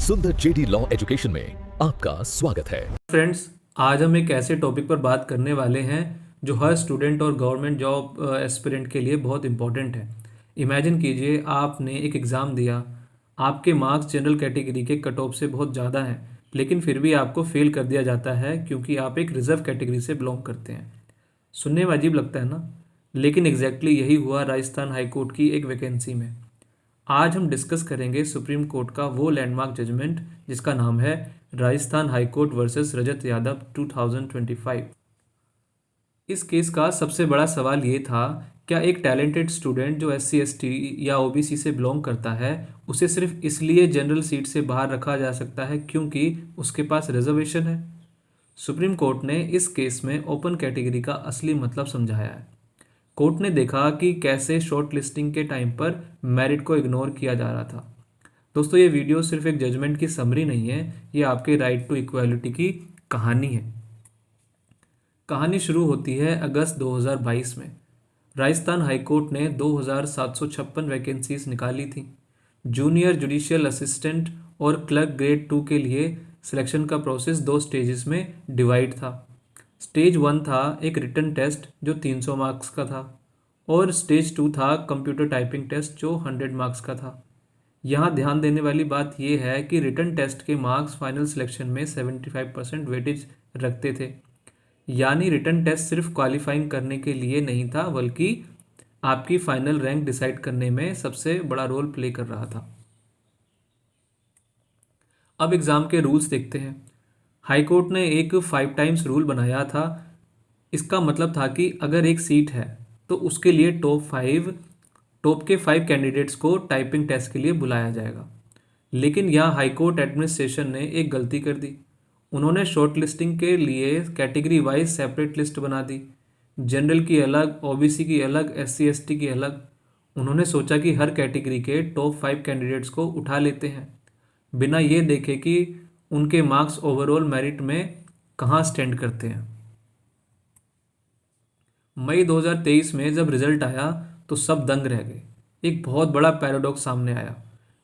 सुंदर JD law education में आपका स्वागत है। फ्रेंड्स, आज हम एक ऐसे टॉपिक पर बात करने वाले हैं जो हर स्टूडेंट और गवर्नमेंट जॉब एस्पिरेंट के लिए बहुत इंपॉर्टेंट है। इमेजिन कीजिए आपने एक एग्ज़ाम दिया, आपके मार्क्स जनरल कैटेगरी के कट ऑफ से बहुत ज़्यादा हैं, लेकिन फिर भी आपको फेल कर दिया जाता है क्योंकि आप एक रिजर्व कैटेगरी से बिलोंग करते हैं। सुनने में अजीब लगता है ना, लेकिन एग्जैक्टली यही हुआ राजस्थान हाई कोर्ट की एक वैकेंसी में। आज हम डिस्कस करेंगे सुप्रीम कोर्ट का वो लैंडमार्क जजमेंट जिसका नाम है राजस्थान हाई कोर्ट वर्सेस रजत यादव 2025। इस केस का सबसे बड़ा सवाल ये था, क्या एक टैलेंटेड स्टूडेंट जो SC ST या OBC से बिलोंग करता है उसे सिर्फ इसलिए जनरल सीट से बाहर रखा जा सकता है क्योंकि उसके पास रिजर्वेशन है। सुप्रीम कोर्ट ने इस केस में ओपन कैटेगरी का असली मतलब समझाया है। कोर्ट ने देखा कि कैसे शॉर्ट लिस्टिंग के टाइम पर मेरिट को इग्नोर किया जा रहा था। दोस्तों, ये वीडियो सिर्फ एक जजमेंट की समरी नहीं है, ये आपके राइट टू इक्वालिटी की कहानी है। कहानी शुरू होती है अगस्त 2022 में। राजस्थान हाई कोर्ट ने 2756 वैकेंसीज निकाली थी। जूनियर जुडिशियल असिस्टेंट और क्लर्क ग्रेड 2 के लिए सिलेक्शन का प्रोसेस 2 स्टेजेस में डिवाइड था। स्टेज 1 था एक रिटन टेस्ट जो 300 मार्क्स का था, और स्टेज 2 था कंप्यूटर टाइपिंग टेस्ट जो 100 मार्क्स का था। यहाँ ध्यान देने वाली बात यह है कि रिटन टेस्ट के मार्क्स फाइनल सिलेक्शन में 75% वेटेज रखते थे। यानी रिटन टेस्ट सिर्फ क्वालिफाइंग करने के लिए नहीं था, बल्कि आपकी फाइनल रैंक डिसाइड करने में सबसे बड़ा रोल प्ले कर रहा था। अब एग्ज़ाम के रूल्स देखते हैं। हाई कोर्ट ने एक 5 टाइम्स रूल बनाया था। इसका मतलब था कि अगर एक सीट है तो उसके लिए टॉप के 5 कैंडिडेट्स को टाइपिंग टेस्ट के लिए बुलाया जाएगा। लेकिन यहाँ हाई कोर्ट एडमिनिस्ट्रेशन ने एक गलती कर दी। उन्होंने शॉर्ट लिस्टिंग के लिए कैटेगरी वाइज सेपरेट लिस्ट बना दी। जनरल की अलग, OBC की अलग, SC ST की अलग। उन्होंने सोचा कि हर कैटेगरी के टॉप 5 कैंडिडेट्स को उठा लेते हैं, बिना ये देखे कि उनके मार्क्स ओवरऑल मेरिट में कहाँ स्टैंड करते हैं। मई 2023 में जब रिजल्ट आया तो सब दंग रह गए। एक बहुत बड़ा पैराडॉक्स सामने आया।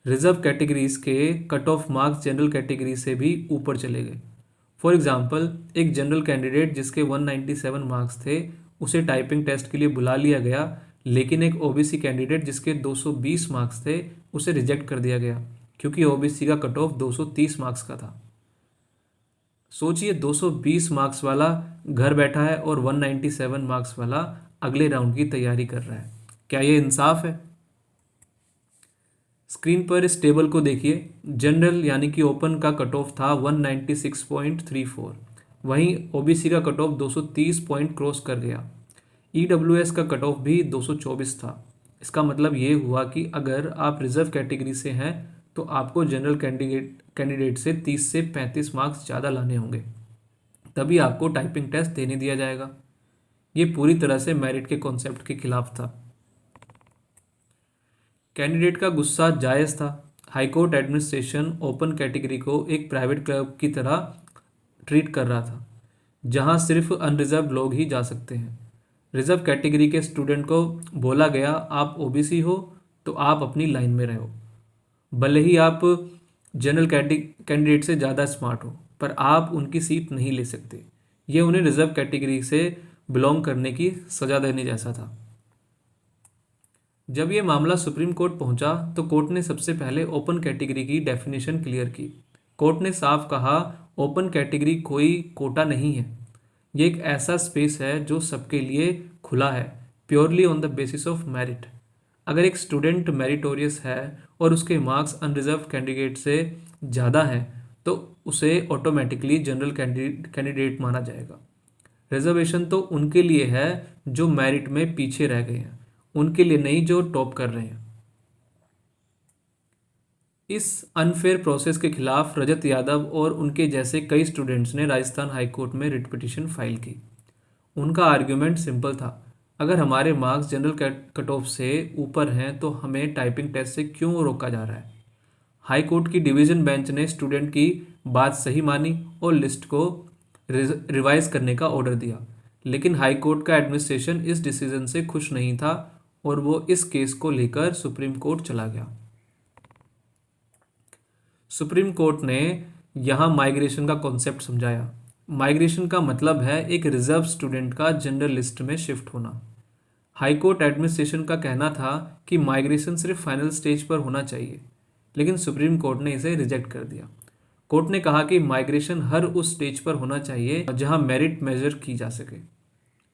रिजर्व कैटेगरीज के cut off marks general category से भी ऊपर चले गए। फॉर एग्जांपल, एक जनरल कैंडिडेट जिसके 197 मार्क्स थे उसे टाइपिंग टेस्ट के लिए बुला लिया गया, लेकिन एक OBC कैंडिडेट जिसके 220 मार्क्स थे उसे रिजेक्ट कर दिया गया क्योंकि OBC का कट ऑफ 230 मार्क्स का था। सोचिए, 220 मार्क्स वाला घर बैठा है और 197 मार्क्स वाला अगले राउंड की तैयारी कर रहा है। क्या ये इंसाफ है? स्क्रीन पर इस टेबल को देखिए। जनरल यानी कि ओपन का कट ऑफ था 196.34, वहीं OBC का कट ऑफ 230 पॉइंट क्रॉस कर गया। EWS का कट ऑफ भी 224 था। इसका मतलब ये हुआ कि अगर आप रिजर्व कैटेगरी से हैं तो आपको जनरल कैंडिडेट से 30 से 35 मार्क्स ज़्यादा लाने होंगे, तभी आपको टाइपिंग टेस्ट देने दिया जाएगा। ये पूरी तरह से मेरिट के कॉन्सेप्ट के खिलाफ था। कैंडिडेट का गुस्सा जायज़ था। हाईकोर्ट एडमिनिस्ट्रेशन ओपन कैटेगरी को एक प्राइवेट क्लब की तरह ट्रीट कर रहा था, जहां सिर्फ अनरिजर्व लोग ही जा सकते हैं। रिजर्व कैटेगरी के स्टूडेंट को बोला गया, आप OBC हो तो आप अपनी लाइन में रहो, भले ही आप जनरल कैंडिडेट से ज़्यादा स्मार्ट हो, पर आप उनकी सीट नहीं ले सकते। ये उन्हें रिजर्व कैटेगरी से बिलोंग करने की सज़ा देने जैसा था। जब ये मामला सुप्रीम कोर्ट पहुंचा तो कोर्ट ने सबसे पहले ओपन कैटेगरी की डेफिनेशन क्लियर की। कोर्ट ने साफ कहा, ओपन कैटेगरी कोई कोटा नहीं है। ये एक ऐसा स्पेस है जो सबके लिए खुला है, purely on the basis of merit. अगर एक स्टूडेंट मेरिटोरियस है और उसके मार्क्स अनरिजर्व कैंडिडेट से ज़्यादा हैं तो उसे ऑटोमेटिकली जनरल कैंडिडेट माना जाएगा। रिजर्वेशन तो उनके लिए है जो मेरिट में पीछे रह गए हैं, उनके लिए नहीं जो टॉप कर रहे हैं। इस अनफेयर प्रोसेस के खिलाफ रजत यादव और उनके जैसे कई स्टूडेंट्स ने राजस्थान हाई कोर्ट में रिट पिटीशन फाइल की। उनका आर्ग्यूमेंट सिंपल था, अगर हमारे मार्क्स जनरल कट ऑफ से ऊपर हैं तो हमें टाइपिंग टेस्ट से क्यों रोका जा रहा है। हाई कोर्ट की डिवीज़न बेंच ने स्टूडेंट की बात सही मानी और लिस्ट को रिवाइज करने का ऑर्डर दिया, लेकिन हाई कोर्ट का एडमिनिस्ट्रेशन इस डिसीजन से खुश नहीं था और वो इस केस को लेकर सुप्रीम कोर्ट चला गया। सुप्रीम कोर्ट ने यहाँ माइग्रेशन का कॉन्सेप्ट समझाया। माइग्रेशन का मतलब है एक रिजर्व स्टूडेंट का जनरल लिस्ट में शिफ्ट होना। हाई कोर्ट एडमिनिस्ट्रेशन का कहना था कि माइग्रेशन सिर्फ फाइनल स्टेज पर होना चाहिए, लेकिन सुप्रीम कोर्ट ने इसे रिजेक्ट कर दिया। कोर्ट ने कहा कि माइग्रेशन हर उस स्टेज पर होना चाहिए जहां मेरिट मेजर की जा सके।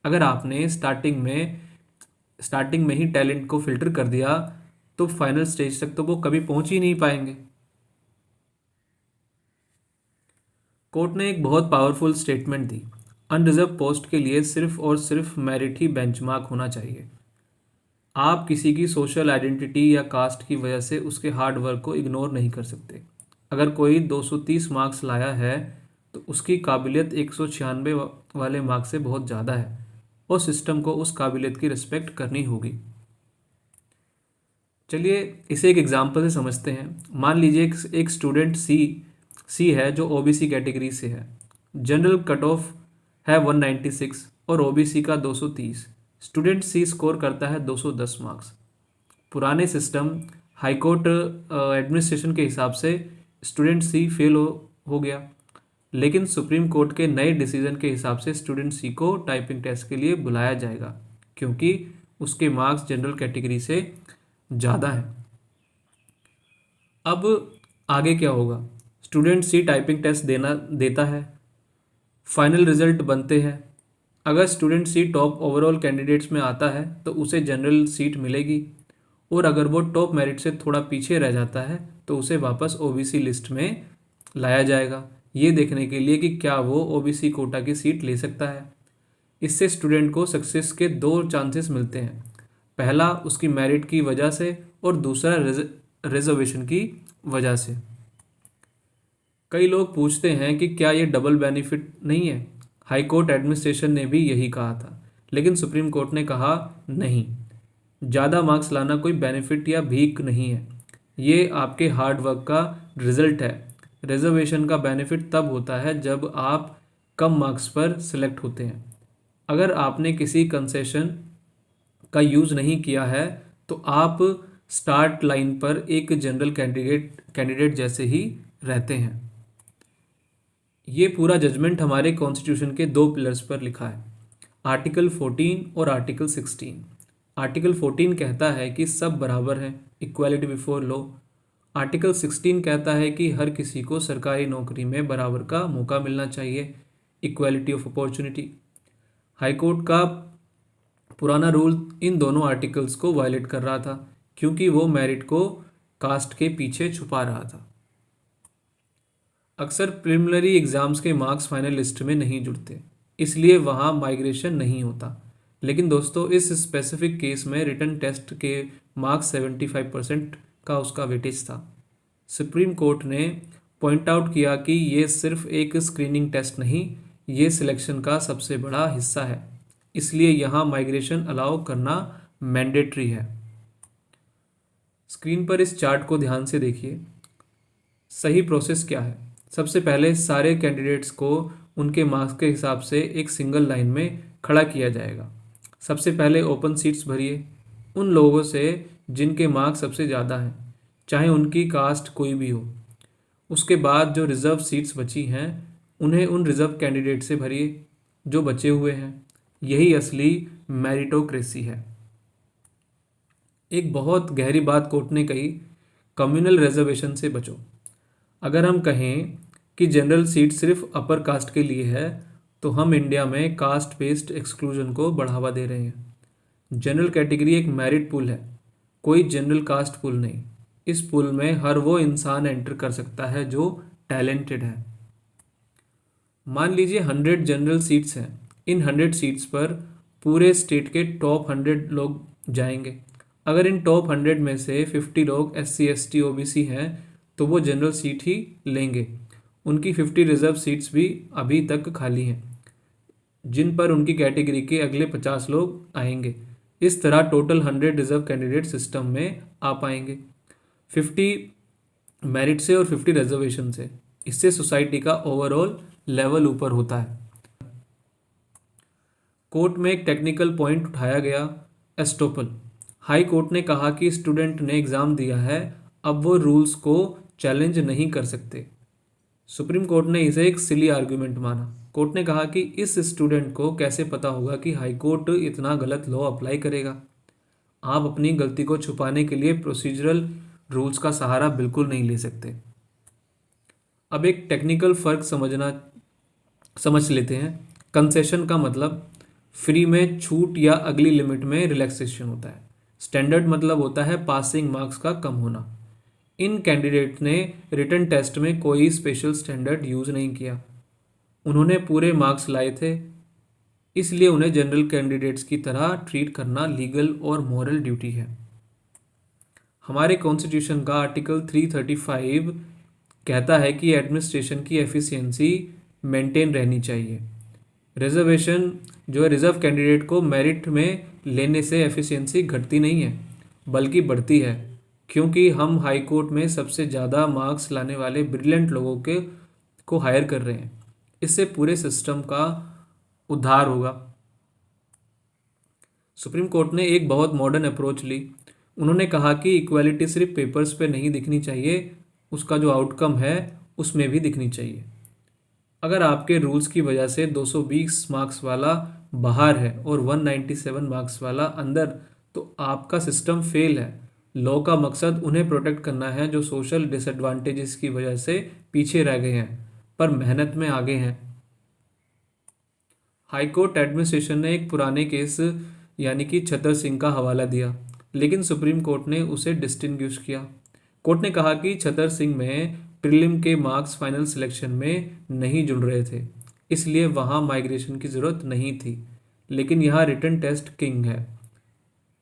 अगर आपने स्टार्टिंग में ही टैलेंट को फिल्टर कर दिया तो फाइनल स्टेज तक तो वो कभी पहुंच ही नहीं पाएंगे। कोर्ट ने एक बहुत पावरफुल स्टेटमेंट दी। अनरिजर्व पोस्ट के लिए सिर्फ और सिर्फ मेरिट ही बेंचमार्क होना चाहिए। आप किसी की सोशल आइडेंटिटी या कास्ट की वजह से उसके हार्ड वर्क को इग्नोर नहीं कर सकते। अगर कोई 230 मार्क्स लाया है तो उसकी काबिलियत 196 वाले मार्क्स से बहुत ज़्यादा है और सिस्टम को उस काबिलियत की रिस्पेक्ट करनी होगी। चलिए इसे एक एग्जांपल से समझते हैं। मान लीजिए एक स्टूडेंट सी है जो ओबीसी कैटेगरी से है। जनरल कट ऑफ है 196 और ओबीसी का 230। स्टूडेंट सी स्कोर करता है 210 मार्क्स। पुराने सिस्टम हाईकोर्ट एडमिनिस्ट्रेशन के हिसाब से स्टूडेंट सी फेल हो गया, लेकिन सुप्रीम कोर्ट के नए डिसीजन के हिसाब से स्टूडेंट सी को टाइपिंग टेस्ट के लिए बुलाया जाएगा क्योंकि उसके मार्क्स जनरल कैटेगरी से ज़्यादा हैं। अब आगे क्या होगा? स्टूडेंट सी टाइपिंग टेस्ट देता है, फाइनल रिजल्ट बनते हैं। अगर स्टूडेंट सी टॉप ओवरऑल कैंडिडेट्स में आता है तो उसे जनरल सीट मिलेगी, और अगर वो टॉप मेरिट से थोड़ा पीछे रह जाता है तो उसे वापस ओबीसी लिस्ट में लाया जाएगा, ये देखने के लिए कि क्या वो ओबीसी कोटा की सीट ले सकता है। इससे स्टूडेंट को सक्सेस के दो चांसेस मिलते हैं। पहला उसकी मेरिट की वजह से और दूसरा रिजर्वेशन की वजह से। कई लोग पूछते हैं कि क्या ये डबल बेनिफिट नहीं है? हाई कोर्ट एडमिनिस्ट्रेशन ने भी यही कहा था, लेकिन सुप्रीम कोर्ट ने कहा नहीं, ज़्यादा मार्क्स लाना कोई बेनिफिट या भीख नहीं है, ये आपके हार्ड वर्क का रिजल्ट है। रिजर्वेशन का बेनिफिट तब होता है जब आप कम मार्क्स पर सिलेक्ट होते हैं। अगर आपने किसी कंसेशन का यूज़ नहीं किया है तो आप स्टार्ट लाइन पर एक जनरल कैंडिडेट जैसे ही रहते हैं। ये पूरा जजमेंट हमारे कॉन्स्टिट्यूशन के दो पिलर्स पर लिखा है, आर्टिकल 14 और आर्टिकल 16। आर्टिकल 14 कहता है कि सब बराबर हैं, इक्वालिटी बिफोर लॉ। आर्टिकल 16 कहता है कि हर किसी को सरकारी नौकरी में बराबर का मौका मिलना चाहिए, इक्वालिटी ऑफ अपॉर्चुनिटी। हाईकोर्ट का पुराना रूल इन दोनों आर्टिकल्स को वायलेट कर रहा था क्योंकि वो मेरिट को कास्ट के पीछे छुपा रहा था। अक्सर प्रिलिमिनरी एग्जाम्स के मार्क्स फाइनल लिस्ट में नहीं जुड़ते, इसलिए वहाँ माइग्रेशन नहीं होता। लेकिन दोस्तों इस स्पेसिफिक केस में रिटन टेस्ट के मार्क्स 75% का उसका वेटेज था। सुप्रीम कोर्ट ने पॉइंट आउट किया कि ये सिर्फ एक स्क्रीनिंग टेस्ट नहीं, ये सिलेक्शन का सबसे बड़ा हिस्सा है, इसलिए यहाँ माइग्रेशन अलाउ करना मैंडेटरी है। स्क्रीन पर इस चार्ट को ध्यान से देखिए। सही प्रोसेस क्या है? सबसे पहले सारे कैंडिडेट्स को उनके मार्क्स के हिसाब से एक सिंगल लाइन में खड़ा किया जाएगा। सबसे पहले ओपन सीट्स भरिए उन लोगों से जिनके मार्क्स सबसे ज़्यादा हैं, चाहे उनकी कास्ट कोई भी हो। उसके बाद जो रिज़र्व सीट्स बची हैं उन्हें उन रिज़र्व कैंडिडेट से भरिए जो बचे हुए हैं। यही असली मेरिटोक्रेसी है। एक बहुत गहरी बात कोर्ट ने कही, कम्युनल रिजर्वेशन से बचो। अगर हम कहें कि जनरल सीट सिर्फ अपर कास्ट के लिए है तो हम इंडिया में कास्ट बेस्ड एक्सक्लूजन को बढ़ावा दे रहे हैं। जनरल कैटेगरी एक मेरिट पूल है, कोई जनरल कास्ट पूल नहीं। इस पूल में हर वो इंसान एंटर कर सकता है जो टैलेंटेड है। मान लीजिए 100 जनरल सीट्स हैं। इन 100 सीट्स पर पूरे स्टेट के टॉप 100 लोग जाएंगे। अगर इन टॉप 100 में से 50 लोग SC ST OBC हैं तो वो जनरल सीट ही लेंगे। उनकी 50 रिजर्व सीट्स भी अभी तक खाली हैं, जिन पर उनकी कैटेगरी के अगले 50 लोग आएंगे। इस तरह टोटल 100 रिजर्व कैंडिडेट सिस्टम में आ पाएंगे, 50 मेरिट से और 50 रिजर्वेशन से। इससे सोसाइटी का ओवरऑल लेवल ऊपर होता है। कोर्ट में एक टेक्निकल पॉइंट उठाया गया, एस्टोपल। हाई कोर्ट ने कहा कि स्टूडेंट ने एग्ज़ाम दिया है, अब वो रूल्स को चैलेंज नहीं कर सकते। सुप्रीम कोर्ट ने इसे एक सिली आर्गुमेंट माना। कोर्ट ने कहा कि इस स्टूडेंट को कैसे पता होगा कि हाई कोर्ट इतना गलत लॉ अप्लाई करेगा। आप अपनी गलती को छुपाने के लिए प्रोसीजरल रूल्स का सहारा बिल्कुल नहीं ले सकते। अब एक टेक्निकल फ़र्क समझ लेते हैं। कंसेशन का मतलब फ्री में छूट या अगली लिमिट में रिलैक्सेशन होता है। स्टैंडर्ड मतलब होता है पासिंग मार्क्स का कम होना। इन कैंडिडेट ने रिटन टेस्ट में कोई स्पेशल स्टैंडर्ड यूज़ नहीं किया। उन्होंने पूरे मार्क्स लाए थे, इसलिए उन्हें जनरल कैंडिडेट्स की तरह ट्रीट करना लीगल और मॉरल ड्यूटी है। हमारे कॉन्स्टिट्यूशन का आर्टिकल 335 कहता है कि एडमिनिस्ट्रेशन की एफिशिएंसी मेंटेन रहनी चाहिए। रिजर्वेशन जो है रिजर्व कैंडिडेट को मेरिट में लेने से एफिशिएंसी घटती नहीं है बल्कि बढ़ती है, क्योंकि हम हाई कोर्ट में सबसे ज़्यादा मार्क्स लाने वाले ब्रिलियंट लोगों को हायर कर रहे हैं। इससे पूरे सिस्टम का उद्धार होगा। सुप्रीम कोर्ट ने एक बहुत मॉडर्न अप्रोच ली। उन्होंने कहा कि इक्वालिटी सिर्फ पेपर्स पे नहीं दिखनी चाहिए, उसका जो आउटकम है उसमें भी दिखनी चाहिए। अगर आपके रूल्स की वजह से 220 मार्क्स वाला बाहर है और 197 मार्क्स वाला अंदर, तो आपका सिस्टम फेल है। लॉ का मकसद उन्हें प्रोटेक्ट करना है जो सोशल डिसएडवांटेजेस की वजह से पीछे रह गए हैं पर मेहनत में आगे हैं। हाई कोर्ट एडमिनिस्ट्रेशन ने एक पुराने केस यानी कि छतर सिंह का हवाला दिया, लेकिन सुप्रीम कोर्ट ने उसे डिस्टिंग्विश किया। कोर्ट ने कहा कि छतर सिंह में प्रीलिम के मार्क्स फाइनल सिलेक्शन में नहीं जुड़ रहे थे, इसलिए वहाँ माइग्रेशन की ज़रूरत नहीं थी। लेकिन यहाँ रिटन टेस्ट किंग है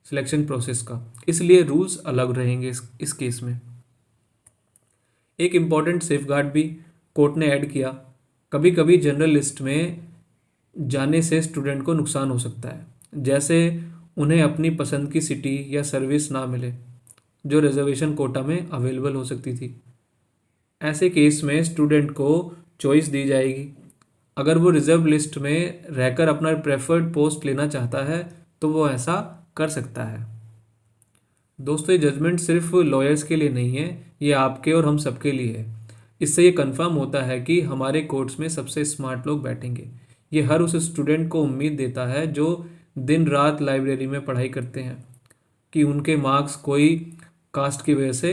सिलेक्शन प्रोसेस का, इसलिए रूल्स अलग रहेंगे इस केस में। एक इम्पॉर्टेंट सेफगार्ड भी कोर्ट ने ऐड किया। कभी कभी जनरल लिस्ट में जाने से स्टूडेंट को नुकसान हो सकता है, जैसे उन्हें अपनी पसंद की सिटी या सर्विस ना मिले जो रिजर्वेशन कोटा में अवेलेबल हो सकती थी। ऐसे केस में स्टूडेंट को चॉइस दी जाएगी। अगर वो रिजर्व लिस्ट में रहकर अपना प्रेफर्ड पोस्ट लेना चाहता है तो वो ऐसा कर सकता है। दोस्तों, ये जजमेंट सिर्फ लॉयर्स के लिए नहीं है, ये आपके और हम सबके लिए है। इससे ये कंफर्म होता है कि हमारे कोर्ट्स में सबसे स्मार्ट लोग बैठेंगे। ये हर उस स्टूडेंट को उम्मीद देता है जो दिन रात लाइब्रेरी में पढ़ाई करते हैं कि उनके मार्क्स कोई कास्ट की वजह से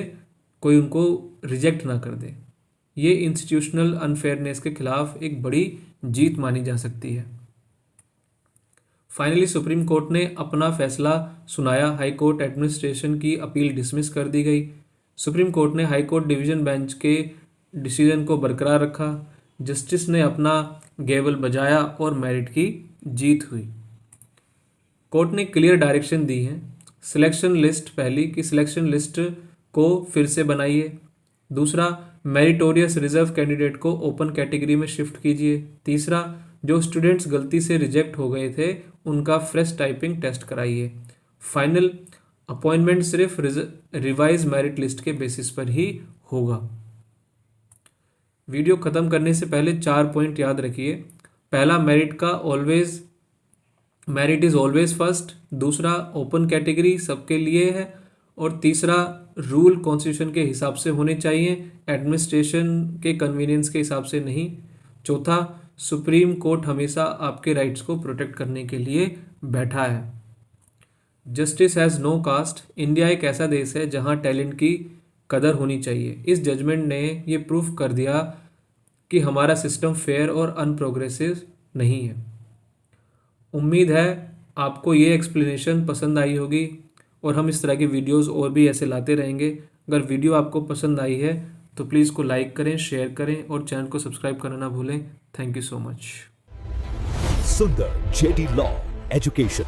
कोई उनको रिजेक्ट ना कर दे। ये इंस्टीट्यूशनल अनफेयरनेस के खिलाफ एक बड़ी जीत मानी जा सकती है। फाइनली सुप्रीम कोर्ट ने अपना फैसला सुनाया। हाई कोर्ट एडमिनिस्ट्रेशन की अपील डिसमिस कर दी गई। सुप्रीम कोर्ट ने हाई कोर्ट डिवीजन बेंच के डिसीजन को बरकरार रखा। जस्टिस ने अपना गेवल बजाया और मेरिट की जीत हुई। कोर्ट ने क्लियर डायरेक्शन दी है। सिलेक्शन लिस्ट पहली कि सिलेक्शन लिस्ट को फिर से बनाइए। दूसरा, मेरिटोरियस रिजर्व कैंडिडेट को ओपन कैटेगरी में शिफ्ट कीजिए। तीसरा, जो स्टूडेंट्स गलती से रिजेक्ट हो गए थे उनका फ्रेश टाइपिंग टेस्ट कराइए। फाइनल अपॉइंटमेंट सिर्फ रिवाइज मेरिट लिस्ट के बेसिस पर ही होगा। वीडियो ख़त्म करने से पहले 4 पॉइंट याद रखिए। पहला, मेरिट इज़ ऑलवेज फर्स्ट। दूसरा, ओपन कैटेगरी सबके लिए है। और तीसरा, रूल कॉन्स्टिट्यूशन के हिसाब से होने चाहिए, एडमिनिस्ट्रेशन के कन्वीनियंस के हिसाब से नहीं। चौथा, सुप्रीम कोर्ट हमेशा आपके राइट्स को प्रोटेक्ट करने के लिए बैठा है। Justice has no caste. India एक ऐसा देश है जहां टैलेंट की कदर होनी चाहिए। इस जजमेंट ने ये प्रूफ कर दिया कि हमारा सिस्टम फेयर और अनप्रोग्रेसिव नहीं है। उम्मीद है आपको ये एक्सप्लेनेशन पसंद आई होगी और हम इस तरह की वीडियोस और भी ऐसे लाते रहेंगे। अगर वीडियो आपको पसंद आई है तो प्लीज़ इसको लाइक करें, शेयर करें और चैनल को सब्सक्राइब करना ना भूलें। Thank you so much. सुंदर जेडी लॉ एजुकेशन।